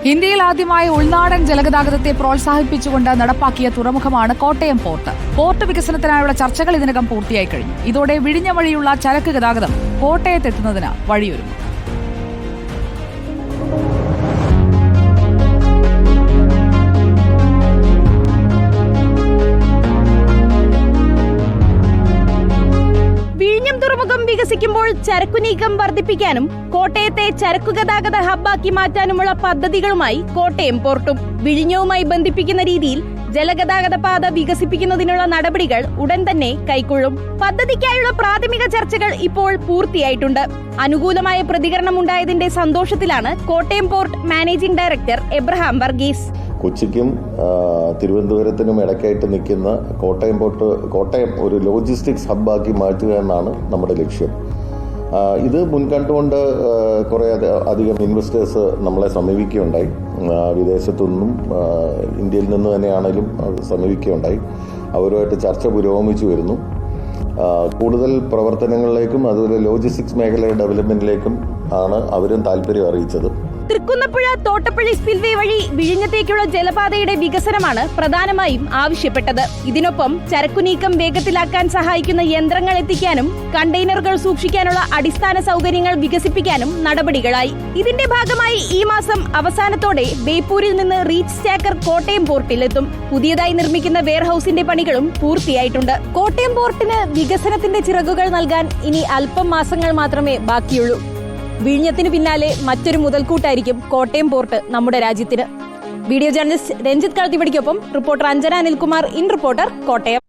ഇന്ത്യയിൽ ആദ്യമായി ഉൾനാടൻ ജലഗതാഗതത്തെ പ്രോത്സാഹിപ്പിച്ചുകൊണ്ട് നടപ്പാക്കിയ തുറമുഖമാണ് കോട്ടയം പോർട്ട്. പോർട്ട് വികസനത്തിനായുള്ള ചർച്ചകൾ ഇതിനകം പൂർത്തിയായി കഴിഞ്ഞു. ഇതോടെ വിഴിഞ്ഞം വഴിയുള്ള ചരക്ക് ഗതാഗതം കോട്ടയത്തെത്തുന്നതിന് വഴിയൊരുങ്ങും. തുറമുഖം വികസിക്കുമ്പോൾ ചരക്കുനീക്കം വർദ്ധിപ്പിക്കാനും കോട്ടയത്തെ ചരക്കുഗതാഗത ഹബ്ബാക്കി മാറ്റാനുമുള്ള പദ്ധതികളുമായി കോട്ടയം പോർട്ടും വിഴിഞ്ഞവുമായി ബന്ധിപ്പിക്കുന്ന രീതിയിൽ ജലഗതാഗത പാത വികസിപ്പിക്കുന്നതിനുള്ള നടപടികൾ ഉടൻ തന്നെ കൈക്കൊള്ളും. പദ്ധതിക്കായുള്ള പ്രാഥമിക ചർച്ചകൾ ഇപ്പോൾ പൂർത്തിയായിട്ടുണ്ട്. അനുകൂലമായ പ്രതികരണം ഉണ്ടായതിന്റെ സന്തോഷത്തിലാണ് Kottayam port managing director Abraham Varghese. കൊച്ചിക്കും തിരുവനന്തപുരത്തിനും ഇടയ്ക്കായിട്ട് നിൽക്കുന്ന കോട്ടയം ഒരു ലോജിസ്റ്റിക്സ് ഹബ്ബാക്കി മാറ്റുക എന്നാണ് നമ്മുടെ ലക്ഷ്യം. ഇത് മുൻകണ്ടുകൊണ്ട് കുറേ അധികം ഇൻവെസ്റ്റേഴ്സ് നമ്മളെ സമീപിക്കുകയുണ്ടായി. വിദേശത്തുനിന്നും ഇന്ത്യയിൽ നിന്ന് തന്നെയാണെങ്കിലും സമീപിക്കുകയുണ്ടായി. അവരുമായിട്ട് ചർച്ച പുരോഗമിച്ചു വരുന്നു. കൂടുതൽ പ്രവർത്തനങ്ങളിലേക്കും അതുപോലെ ലോജിസ്റ്റിക്സ് മേഖലയുടെ ഡെവലപ്മെന്റിലേക്കും ആണ് അവരും താല്പര്യം അറിയിച്ചത്. തൃക്കുന്നപ്പുഴ തോട്ടപ്പള്ളി സ്പിൽവേ വഴി വിഴിഞ്ഞത്തേക്കുള്ള ജലപാതയുടെ വികസനമാണ് പ്രധാനമായും ആവശ്യപ്പെട്ടത്. ഇതിനൊപ്പം ചരക്കുനീക്കം വേഗത്തിലാക്കാൻ സഹായിക്കുന്ന യന്ത്രങ്ങൾ എത്തിക്കാനും കണ്ടെയ്നറുകൾ സൂക്ഷിക്കാനുള്ള അടിസ്ഥാന സൗകര്യങ്ങൾ വികസിപ്പിക്കാനും നടപടികളായി. ഇതിന്റെ ഭാഗമായി ഈ മാസം അവസാനത്തോടെ ബേപ്പൂരിൽ നിന്ന് റീച്ച് സ്റ്റാക്കർ കോട്ടയം പോർട്ടിലെത്തും. പുതിയതായി നിർമ്മിക്കുന്ന വെയർഹൌസിന്റെ പണികളും പൂർത്തിയായിട്ടുണ്ട്. കോട്ടയം പോർട്ടിന് വികസനത്തിന്റെ ചിറകുകൾ നൽകാൻ ഇനി അല്പം മാസങ്ങൾ മാത്രമേ ബാക്കിയുള്ളൂ. വിഴിഞ്ഞത്തിന് പിന്നാലെ മറ്റൊരു മുതൽക്കൂട്ടായിരിക്കും കോട്ടയം പോർട്ട് നമ്മുടെ രാജ്യത്തിന്. വീഡിയോ ജേർണലിസ്റ്റ് രഞ്ജിത്ത് കളത്തിവടിക്കൊപ്പം reporter Anjana Anilkumar, in reporter, Kottayam.